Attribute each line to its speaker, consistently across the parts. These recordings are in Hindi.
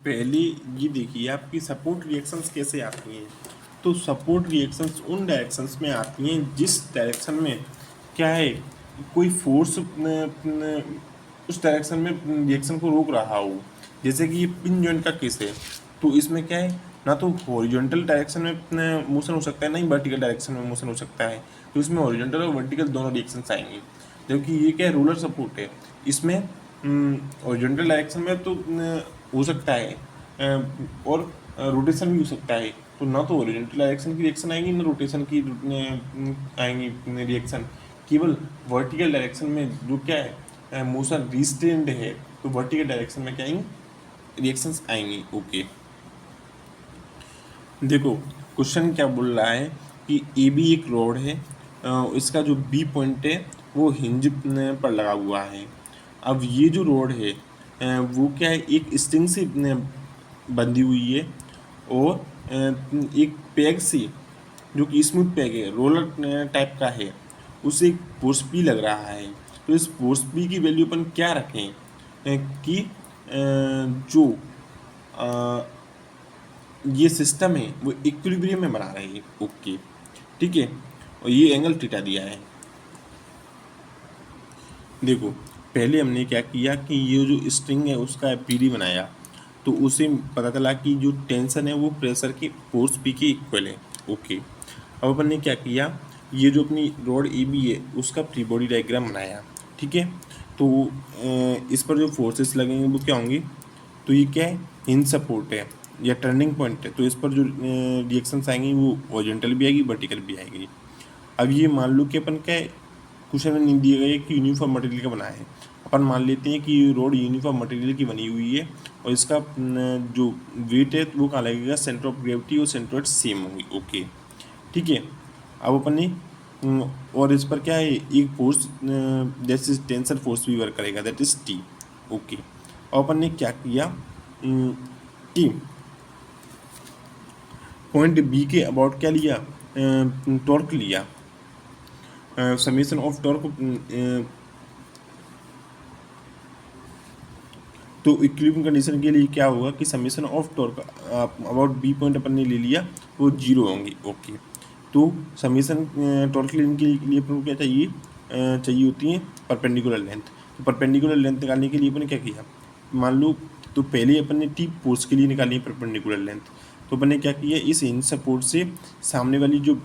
Speaker 1: पहले ये देखिए आपकी सपोर्ट रिएक्शंस कैसे आती हैं। तो सपोर्ट रिएक्शंस उन डायरेक्शंस में आती हैं जिस डायरेक्शन में क्या है, कोई फोर्स उस डायरेक्शन में रिएक्शन को रोक रहा हो। जैसे कि ये पिन जॉइंट का केस है, तो इसमें क्या है, ना तो हॉरिजॉन्टल डायरेक्शन में मोशन हो सकता है, ना ही वर्टिकल डायरेक्शन में मोशन हो सकता है। तो इसमें हॉरिजॉन्टल और वर्टिकल दोनों रिएक्शंस आएंगे। जबकि ये क्या है, रोलर सपोर्ट है। इसमें हॉरिजॉन्टल डायरेक्शन में तो हो सकता है और रोटेशन भी हो सकता है। तो ना तो हॉरिजॉन्टल डायरेक्शन की रिएक्शन आएंगी, ना रोटेशन की आएंगी रिएक्शन। केवल वर्टिकल डायरेक्शन में जो क्या है, मोशन रिस्ट्रेंड है, तो वर्टिकल डायरेक्शन में क्या आएंगी, रिएक्शंस आएंगी। ओके, देखो क्वेश्चन क्या बोल रहा है कि ए बी एक रॉड है, इसका जो बी पॉइंट है वो हिंज पर लगा हुआ है। अब ये जो रॉड है वो क्या है, एक स्ट्रिंग से बंधी हुई है और एक पैग से, जो कि स्मूथ पैग है, रोलर टाइप का है, उसे एक फोर्स पी लग रहा है। तो इस फोर्स पी की वैल्यू अपन क्या रखें कि जो ये सिस्टम है वो इक्विलिब्रियम में बना रही है। ओके, ठीक है, और ये एंगल थीटा दिया है। देखो पहले हमने क्या किया कि ये जो स्ट्रिंग है उसका पीडी बनाया, तो उसे पता चला कि जो टेंशन है वो प्रेशर की फोर्स पी के इक्वल है। ओके, अब अपन ने क्या किया, ये जो अपनी रॉड ए बी है उसका फ्री बॉडी डायग्राम बनाया। ठीक है, तो इस पर जो फोर्सेस लगेंगे वो क्या होंगी, तो ये क्या है, हिंज सपोर्ट है या टर्निंग पॉइंट है। तो इस पर जो रिएक्शंस आएंगी वो हॉरिजॉन्टल भी आएगी, वर्टिकल भी आएगी। अब ये मान लो कि अपन क्या है, क्वेश्चन में नहीं दिए गए कि यूनिफॉर्म मटेरियल का बना है। अपन मान लेते हैं कि रोड यूनिफॉर्म मटेरियल की बनी हुई है और इसका जो वेट है वो कहाँ लगेगा, सेंटर ऑफ ग्रेविटी और सेंटर ऑफ सेम होगी। ओके, ठीक है, अब अपन ने और इस पर क्या है, एक फोर्स जैसे टेंसर फोर्स भी वर्क करेगा, दैट इज टी। ओके, अब अपन ने क्या किया कि पॉइंट बी के अबाउट क्या लिया, टॉर्क लिया, समीशन ऑफ टॉर्क। तो इक्विलिब्रियम कंडीशन के लिए क्या होगा कि summation of torque about B point अपन ने ले लिया, वो जीरो होंगी। ओके, तो समीशन टॉर्क लेने के लिए अपन को क्या चाहिए, चाहिए होती है परपेंडिकुलर लेंथ। तो परपेंडिकुलर लेंथ निकालने के लिए अपन ने क्या किया, मान लो तो पहले अपन ने टी फोर्स के लिए निकाली है परपेंडिकुलर लेंथ। तो अपन ने क्या किया, इस हिंज सपोर्ट से सामने वाली जो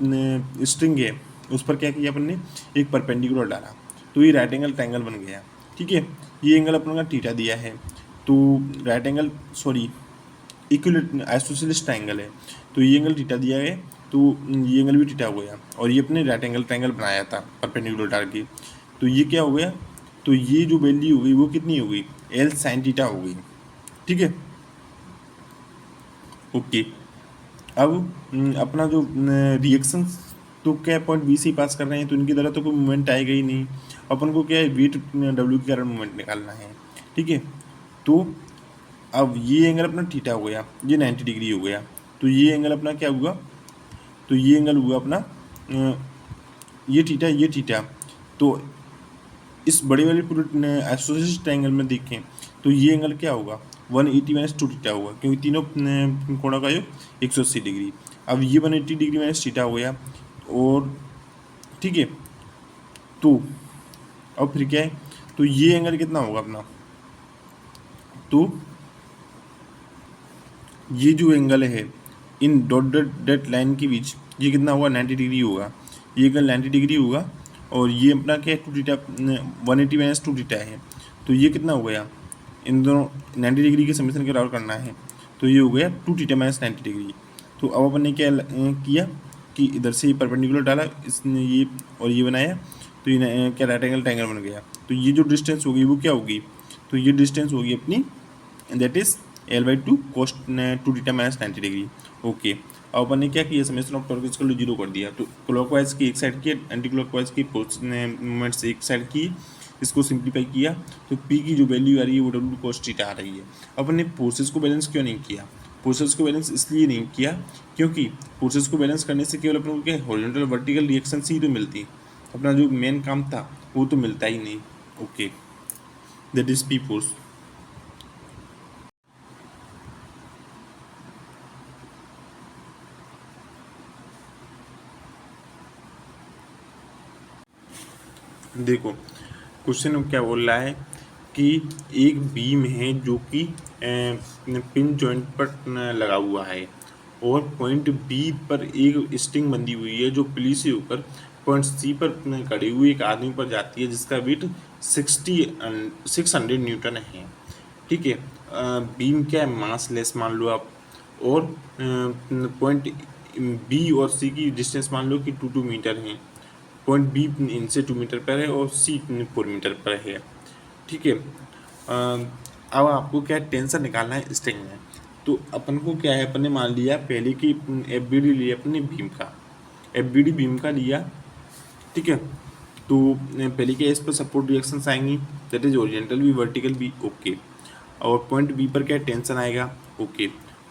Speaker 1: स्ट्रिंग है उस पर क्या किया अपन ने, एक परपेंडिकुलर डाला, तो ये राइट एंगल ट्रायंगल बन गया। ठीक है, ये एंगल अपन का थीटा दिया है, तो right angle sorry equilateral isosceles triangle है, तो ये एंगल थीटा दिया है, तो ये एंगल भी थीटा हो गया और ये अपने राइट एंगल ट्रायंगल बनाया था परपेंडिकुलर डाल के। तो ये क्या हो गया, तो ये जो वैल्यू हो गई वो कितनी हो गई, एल साइन थीटा हो गई। ठीक है, ओके, अब अपना जो रिएक्शन तो क्या पॉइंट बी से ही पास कर रहे हैं, तो इनकी तरह तो कोई मूवमेंट आएगा ही नहीं। अपन को क्या है, वेट डब्ल्यू के कारण मूवमेंट निकालना है। ठीक है, तो अब ये एंगल अपना थीटा हो गया, ये 90 डिग्री हो गया, तो ये एंगल अपना क्या हुआ, तो ये एंगल हुआ अपना ये थीटा। तो इस बड़े वाले पूरे आइसोसेलेस ट्रायंगल में देखें तो ये एंगल क्या होगा, 180 माइनस 2 थीटा होगा, क्योंकि तीनों कोणों का योग 180 डिग्री। अब ये 180 डिग्री माइनस थीटा हो गया, और ठीक है, तो अब फिर क्या है, तो ये एंगल कितना होगा अपना, तो ये जो एंगल है इन डॉट डॉट लाइन के बीच, ये कितना होगा, 90 डिग्री होगा। ये एंगल 90 डिग्री होगा, और ये अपना क्या है, 2 थीटा 180 माइनस 2 थीटा है, तो ये कितना हो गया, इन दोनों 90 डिग्री के समीकरण के बराबर करना है, तो ये हो गया 2 थीटा माइनस 90 डिग्री। तो अब अपन ने क्या किया कि इधर से परपेंडिकुलर डाला, इसने ये और ये बनाया, तो ये क्या राइट एंगल ट्रायंगल बन गया। तो ये जो डिस्टेंस होगी वो क्या होगी, तो ये डिस्टेंस होगी अपनी, that is L/2 cos 2 theta minus 90 degree. Okay, अब अपन ने क्या किया, समेशन ऑफ टॉर्क इसको जीरो कर दिया, तो क्लॉकवाइज की एक साइड की, एंटी क्लॉकवाइज की मूवमेंट्स एक साइड की, इसको सिंप्लीफाई किया, तो P की जो वैल्यू आ रही है वो W cos थीटा आ रही है। अपन ने फोर्सेस को बैलेंस क्यों नहीं किया, फोर्सेस को बैलेंस इसलिए नहीं किया क्योंकि फोर्सेस को बैलेंस करने से केवल अपन को क्या हॉरिजॉन्टल वर्टिकल रिएक्शन ही तो मिलती, अपना जो मेन काम था वो तो मिलता ही नहीं। Okay, that is P force. देखो क्वेश्चन क्या बोल रहा है कि एक बीम है जो कि पिन जॉइंट पर लगा हुआ है और पॉइंट बी पर एक स्ट्रिंग बंधी हुई है जो पुली से होकर पॉइंट सी पर खड़े हुए एक आदमी पर जाती है जिसका वेट 600 न्यूटन है। ठीक है। बीम क्या है, मास लेस मान लो आप, और पॉइंट बी और सी की डिस्टेंस मान लो कि 2 मीटर है। पॉइंट बी इनसे 2 मीटर पर है और सी 4 मीटर पर है। ठीक है। अब आपको क्या टेंशन निकालना है स्ट्रिंग में। तो अपन को क्या है, अपन ने मान लिया पहले कि एफ बी डी लिया अपने बीम का, एफ बी डी बीम का लिया। ठीक है। तो पहले क्या इस पर सपोर्ट रिएक्शंस आएंगी, दैट इज ओरिजेंटल भी वर्टिकल भी। ओके। और पॉइंट बी पर क्या है, टेंशन आएगा। ओके।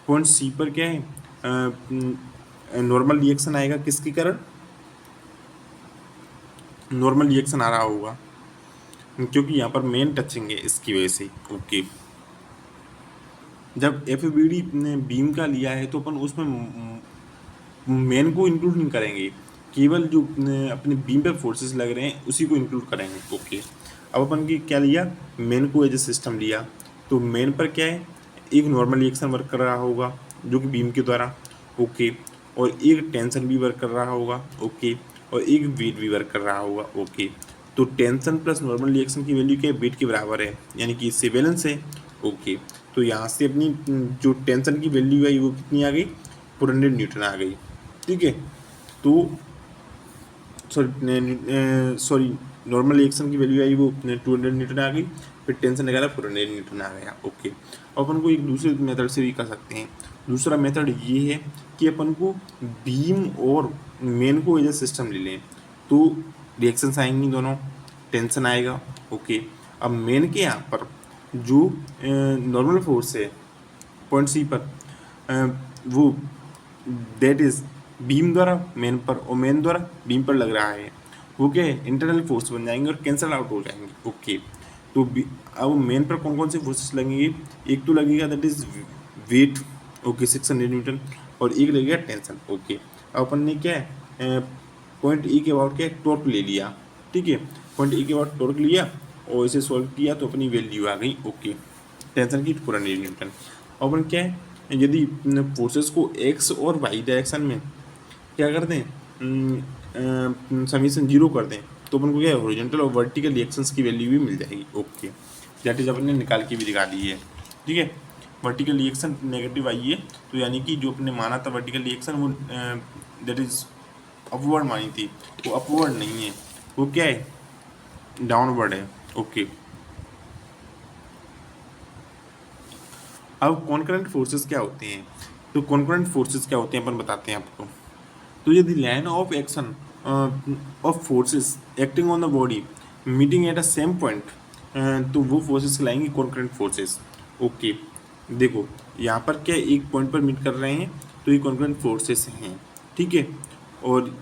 Speaker 1: पॉइंट सी पर क्या है, नॉर्मल रिएक्शन आएगा, किसके कारण, नॉर्मल रिएक्शन आ रहा होगा क्योंकि यहाँ पर मेन टचिंग है इसकी वजह से। ओके। जब एफ बी डी ने बीम का लिया है तो अपन उसमें मेन को इंक्लूड नहीं करेंगे, केवल जो अपने बीम पे फोर्सेस लग रहे हैं उसी को इंक्लूड करेंगे। ओके। अब अपन की क्या लिया, मेन को एज ए सिस्टम लिया। तो मेन पर क्या है, एक नॉर्मल रिएक्शन वर्क कर रहा होगा जो कि बीम के द्वारा। ओके। और एक टेंशन भी वर्क कर रहा होगा। ओके। और एक वेट भी वर्क कर रहा होगा। ओके। तो टेंशन प्लस नॉर्मल रिएक्शन की वैल्यू क्या है, वेट के बराबर है, यानी कि इससे बैलेंस है। ओके। तो यहाँ से अपनी जो टेंशन की वैल्यू आई वो कितनी आ गई, 400 न्यूटन आ गई। ठीक है। तो सॉरी नॉर्मल रिएक्शन की वैल्यू आई वो 200 न्यूटन आ गई, फिर टेंशन निकाला 400 न्यूटन आ गया। ओके। अब अपन को एक दूसरे मेथड से भी कर सकते हैं। दूसरा मेथड ये है कि अपन को बीम और मेन को एज ए सिस्टम ले लें तो रिएक्शंस आएंगी दोनों, टेंशन आएगा। ओके। अब मेन के यहाँ पर जो नॉर्मल फोर्स है पॉइंट सी पर, वो दैट इज बीम द्वारा मेन पर और मेन द्वारा बीम पर लग रहा है, वो क्या है, इंटरनल फोर्स बन जाएंगे और कैंसल आउट हो जाएंगे। ओके। तो अब मेन पर कौन कौन से फोर्सेस लगेंगे, एक तो लगेगा that is weight. Okay 600 newton, और एक लगेगा टेंशन। ओके। अब अपन ने क्या है पॉइंट ए के अबाउट क्या टॉर्क ले लिया। ठीक है। पॉइंट ए के अबाउट टॉर्क लिया और इसे सॉल्व किया तो अपनी वैल्यू आ गई। ओके। टेंशन की 400 न्यूटन। और अपन क्या है, यदि फोर्सेस को एक्स और वाई डायरेक्शन में क्या कर दें, समीशन 0 कर दें तो अपन को क्या है, हॉरिजॉन्टल और वर्टिकल रिएक्शंस की वैल्यू भी मिल जाएगी। ओके। दैट इज अपन ने निकाल के भी दिखा दी है। ठीक है। वर्टिकल रिएक्शन नेगेटिव आई है तो यानी कि जो अपने माना था वर्टिकल रिएक्शन वो दैट इज अपवर्ड मानी थी, वो अपवर्ड नहीं है, वो क्या है, डाउनवर्ड है। ओके। अब कॉन्करेंट फोर्सेस क्या होते हैं, तो कॉन्करेंट फोर्सेस क्या होते हैं अपन बताते हैं आपको। तो यदि line of action of forces acting on the body meeting at a same point, तो वो फोर्सेस कहलाएंगी कॉन्करेंट फोर्सेस। ओके। देखो यहाँ पर क्या एक पॉइंट पर मीट कर रहे हैं तो ये कॉन्करेंट फोर्सेस हैं। ठीक है। और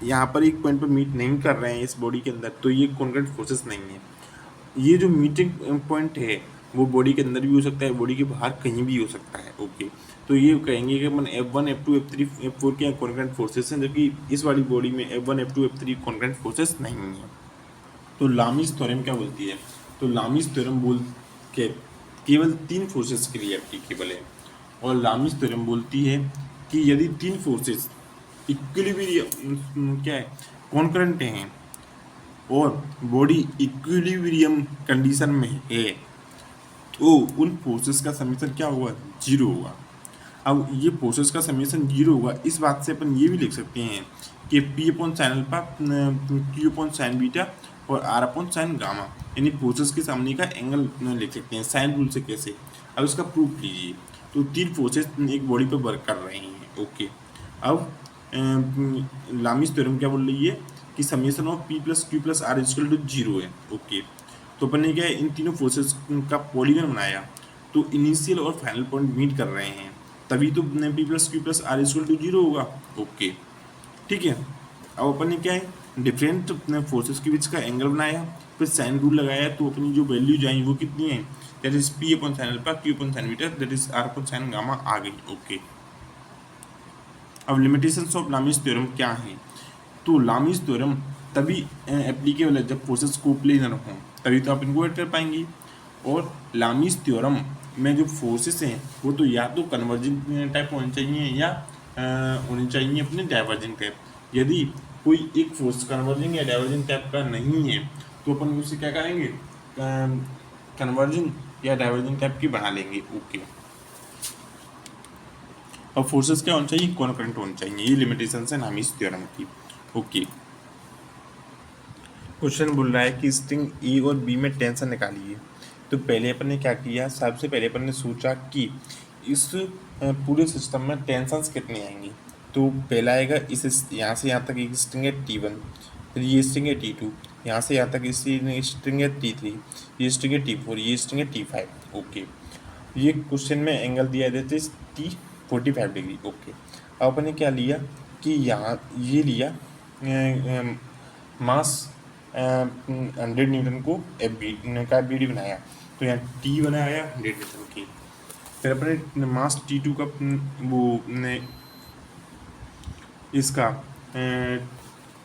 Speaker 1: यहाँ पर एक पॉइंट पर मीट नहीं कर रहे हैं इस बॉडी के अंदर तो ये कॉन्करेंट फोर्सेस नहीं है। ये जो मीटिंग पॉइंट है वो बॉडी के अंदर भी हो सकता है, बॉडी के बाहर कहीं भी हो सकता है। ओके। तो ये कहेंगे कि अपन F1 F2 F3 F4 के कॉन्करेंट फोर्सेस हैं, जबकि इस वाली बॉडी में F1 F2 F3 concurrent forces नहीं है। तो लामीज थ्योरम क्या बोलती है, तो लामीज थ्योरम बोल के केवल 3 फोर्सेस के लिए एप्लीकेबल है। और लामीज थ्योरम बोलती है कि यदि 3 फोर्सेस इक्विलिब्रियम क्या है, कॉन्करेंट हैं और बॉडी इक्विलिब्रियम कंडीशन में है तो उन फोर्सेस का समीशन क्या होगा, 0 होगा। अब ये फोर्सेस का समीशन 0 होगा, इस बात से अपन ये भी लिख सकते हैं कि P upon sine alpha, Q upon sine beta और R अपॉन साइन गामा, यानी फोर्सेस के सामने का एंगल लिख सकते हैं साइन रूल से। कैसे, अब इसका प्रूफ लीजिए। तो 3 फोर्सेस एक बॉडी पर वर्क कर रहे हैं। ओके। अब लामीज थ्योरम क्या बोल रही है कि summation of P plus Q plus R equal to 0 है। ओके। तो अपन ने क्या है, इन तीनों फोर्सेस का पॉलीगन बनाया तो इनिशियल और फाइनल पॉइंट मीट कर रहे हैं, तभी तो P plus Q plus R equal to 0 होगा। ओके। ठीक है। अब अपन ने क्या है, डिफरेंट फोर्सेस के बीच का एंगल बनाया, फिर साइन रूल लगाया, तो अपनी जो वैल्यू जाएंगी वो कितनी है, that is P upon sine alpha, Q upon sine beta, that is R upon sine gamma आ गई। ओके। अब लिमिटेशंस ऑफ लामीज थ्योरम क्या है, तो लामीज थ्योरम तभी एप्लीकेबल है, जब फोर्सेस को प्लेनर हों तभी तो आप इनको ऐड कर पाएंगे। और लामीज थ्योरम में जो फोर्सेस हैं वो तो या तो कन्वर्जिंग टाइप होने चाहिए या होने चाहिए अपने डाइवर्जिंग टाइप। यदि कोई एक फोर्स कन्वर्जिंग या डाइवर्जिंग टाइप का नहीं है तो अपन उसे क्या करेंगे, कन्वर्जिंग या डाइवर्जिंग टाइप की बना लेंगे। ओके, और फोर्सेस क्या होना चाहिए, कॉन्करेंट होने चाहिए। ये लिमिटेशन है लामीज थ्योरम की। ओके, क्वेश्चन बोल रहा है कि स्ट्रिंग ए और बी में टेंशन निकालिए। तो पहले अपन ने क्या किया, सबसे पहले अपन ने सोचा कि इस पूरे सिस्टम में टेंशंस कितनी आएंगी। तो पहला आएगा इस यहाँ से यहाँ तक एक स्ट्रिंग है T1, फिर ये स्ट्रिंग है T2, यहाँ से यहाँ तक इस स्ट्रिंग है T3, ये स्ट्रिंग है T4, ये स्ट्रिंग है T5। ओके, ये क्वेश्चन में एंगल दिया देते T45 डिग्री। ओके, अब अपन ने क्या लिया कि यहाँ ये लिया मास 100 न्यूटन को का BD बनाया। तो यहाँ T बनाया 100 न्यूटन की। फिर अपने मास T2 का वो इसका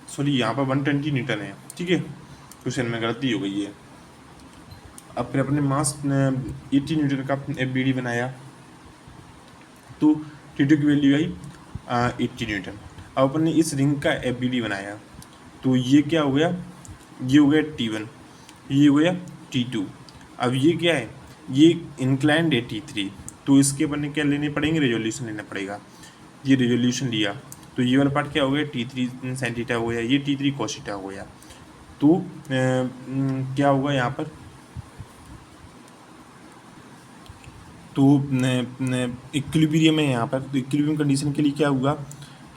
Speaker 1: सॉरी यहाँ पर 120 न्यूटन है, ठीक है, क्वेश्चन में गलती हो गई है। अब फिर अपने मास 80 न्यूटन का BD बनाया तो T2 की वैल्यू आई 80 न्यूटन। अब अपन ने इस रिंग का BD बनाया तो ये क्या हो गया, ये हो गया T1, ये हो गया T2। अब ये क्या है, ये इंक्लाइंड है T3, तो इसके अपन ने क्या लेने पड़ेंगे, रेजोल्यूशन लेना पड़ेगा। ये रेजोल्यूशन लिया तो ये वाला पार्ट क्या हो गया, T3 sin थीटा हो गया, ये T3 cos थीटा हो गया। तो क्या होगा यहाँ पर, तो इक्विलिब्रियम है यहाँ पर। तो इक्विलिब्रियम कंडीशन के लिए क्या होगा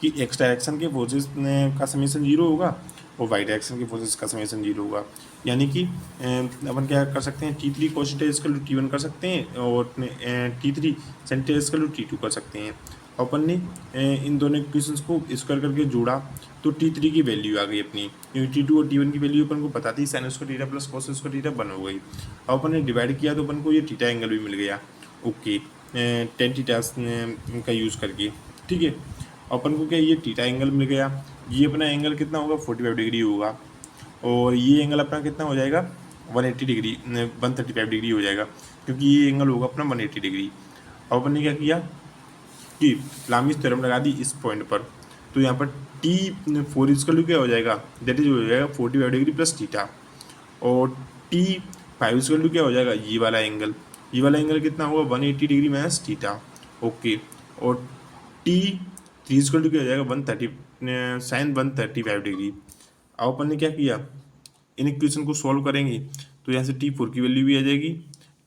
Speaker 1: कि एक्स डायरेक्शन के फोर्सेस का समेशन 0 होगा और वाई डायरेक्शन के फोर्सेस का समेशन 0 होगा। यानी कि अपन क्या कर सकते हैं, T3 cos theta equal to T1 कर सकते हैं और T3 sin theta equal to T2 कर सकते हैं। अपन ने इन दोनों इक्वेशंस को स्क्वायर करके जोड़ा तो T3 की वैल्यू आ गई अपनी, क्योंकि T2 और T1 की वैल्यू अपन को पता थी, sine square theta plus cos square theta 1 हो गई। अब अपन ने डिवाइड किया तो अपन को ये थीटा एंगल भी मिल गया। ओके, टेन थीटा का यूज़ करके, ठीक है। अपन को क्या ये थीटा एंगल मिल गया, ये अपना एंगल कितना होगा 45 डिग्री होगा, और ये एंगल अपना कितना हो जाएगा 180 डिग्री 135 डिग्री हो जाएगा, क्योंकि ये एंगल होगा अपना 180 डिग्री। अब अपन ने क्या किया कि लामीज थ्योरम लगा दी इस पॉइंट पर। तो यहाँ पर T4 इसका क्या हो जाएगा, दैट इज हो जाएगा 45 डिग्री प्लस थीटा, और T5 इसका क्या हो जाएगा, ये वाला एंगल, ये वाला एंगल कितना होगा 180 डिग्री माइनस थीटा। ओके, और T3 इसका क्या हो जाएगा 130 साइन 135 डिग्री। अब अपन ने क्या किया, इन इक्वेशन को सॉल्व करेंगे तो यहाँ से T4 की वैल्यू भी आ जाएगी,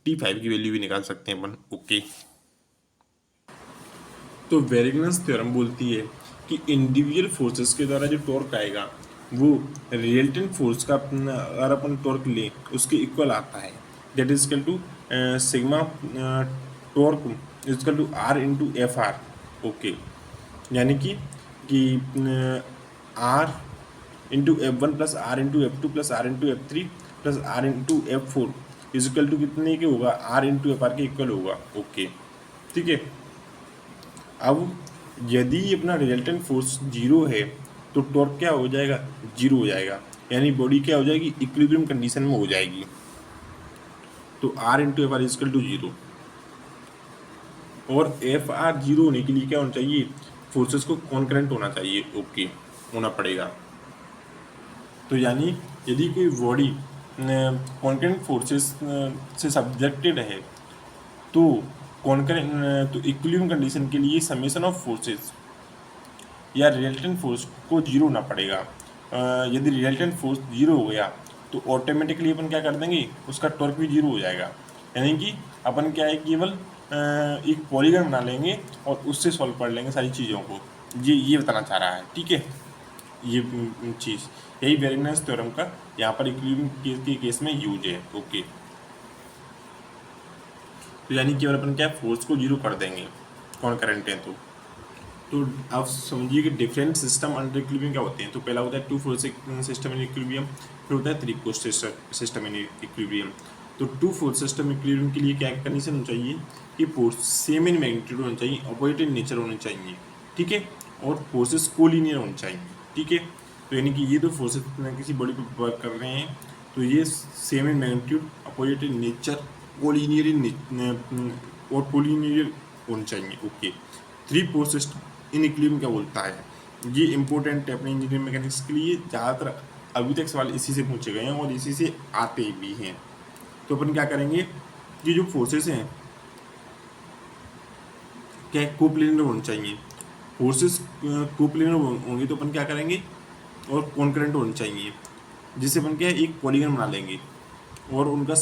Speaker 1: T5 की वैल्यू भी निकाल सकते हैं अपन। ओके, तो वेरिगनस थ्योरम बोलती है कि इंडिविजुअल फोर्सेस के द्वारा जो टॉर्क आएगा वो रिजल्टेंट फोर्स का अगर अपन टॉर्क लें उसके इक्वल आता है, that is equal to sigma torque is equal to R into F R. Okay, यानी कि R into F1 plus R into F2 plus R into F3 plus R into F4 is equal to कितने के होगा, R इंटू एफ आर के इक्वल होगा। ओके, ठीक है। अब यदि अपना रिजल्टेंट फोर्स 0 है तो टॉर्क क्या हो जाएगा, 0 हो जाएगा, यानी बॉडी क्या हो जाएगी, इक्विलिब्रियम कंडीशन में हो जाएगी। तो R into F R equal to 0, और एफ आर 0 होने के लिए क्या होना चाहिए, फोर्सेस को कॉन्करेंट होना चाहिए। ओके, होना पड़ेगा। तो यानी यदि कोई बॉडी कॉन्करेंट फोर्सेस से सब्जेक्टेड है तो कॉन्करेंट तो इक्विलिब्रियम कंडीशन के लिए समेशन ऑफ फोर्सेस या रिजल्टेंट फोर्स को 0 होना पड़ेगा। यदि रिजल्टेंट फोर्स 0 हो गया तो ऑटोमेटिकली अपन क्या कर देंगे, उसका टॉर्क भी 0 हो जाएगा। यानी कि अपन क्या है, केवल एक पॉलीगन बना लेंगे और उससे सॉल्व कर लेंगे सारी चीज़ों को। ये बताना चाह रहा है, ठीक है। ये चीज़ यही वेरिगनस थ्योरम का यहाँ पर इक्विलिब्रियम के केस में यूज है। ओके, तो यानी केवल अपन क्या फोर्स को 0 कर देंगे कॉन्करेंट है तो आप समझिए कि डिफरेंट सिस्टम अंडर इक्विलिब्रियम क्या होते हैं। तो पहला होता है 2 फोर्स सिस्टम इन इक्विलिब्रियम, फिर होता है 3 फोर्स सिस्टम इन इक्विलिब्रियम। तो 2 फोर्स सिस्टम इक्विलिब्रियम के लिए क्या कंडीशन होनी चाहिए कि फोर्स सेम इन मैग्नीट्यूड होनी चाहिए, अपोजिट इन नेचर होनी चाहिए, ठीक है, और फोर्सेस कोलिनियर होनी चाहिए, ठीक है। तो यानी कि ये दो फोर्सेस किसी बॉडी पर वर्क कर रहे हैं, तो ये same in magnitude, opposite in nature, collinear in और कोलिनियर होने चाहिए। Okay, three forces in equilibrium क्या बोलता है, ये इंपॉर्टेंट है अपने इंजीनियरिंग मैकेनिक्स के लिए। ज़्यादातर अभी तक सवाल इसी से पूछे गए हैं और इसी से आते भी हैं। तो अपन क्या करेंगे, ये जो फोर्सेस हैं क्या कोप्लेनर होने चाहिए, फोर्सेस कोप्लेनर होंगे तो अपन क्या करेंगे, और कॉन्करेंट होने चाहिए, जिससे अपन क्या एक पॉलीगन बना लेंगे। और उनका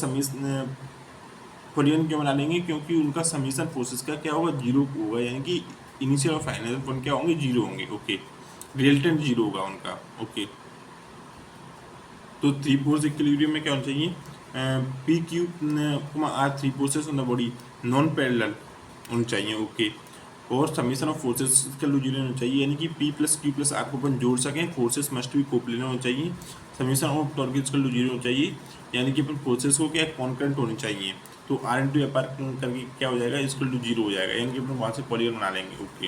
Speaker 1: पॉलीगन क्यों बना लेंगे, क्योंकि उनका समीशन फोर्सेस का क्या होगा, जीरो होगा, यानी कि इनिशियल और फाइनल अपन क्या होंगे, जीरो होंगे। ओके, रिजल्टेंट जीरो होगा उनका। ओके, तो थ्री फोर्स इक्विलिब्रियम में क्या होना चाहिए, P Q R three forces on the body non parallel होनी चाहिए। ओके, और समीशन ऑफ फोर्सेस का जीरो होना चाहिए, यानी कि P plus Q plus R को अपन जोड़ सकें, फोर्सेस मस्ट भी कोप्लेनर होना चाहिए। समीशन ऑफ टॉर्क का जीरो होना चाहिए, यानी कि अपन फोर्सेस को क्या कॉन्करेंट होनी चाहिए। तो आर इंटू एफ आर करके क्या हो जाएगा, इसको जीरो हो जाएगा, यानी कि अपन वहाँ से पॉलीगन बना लेंगे। ओके,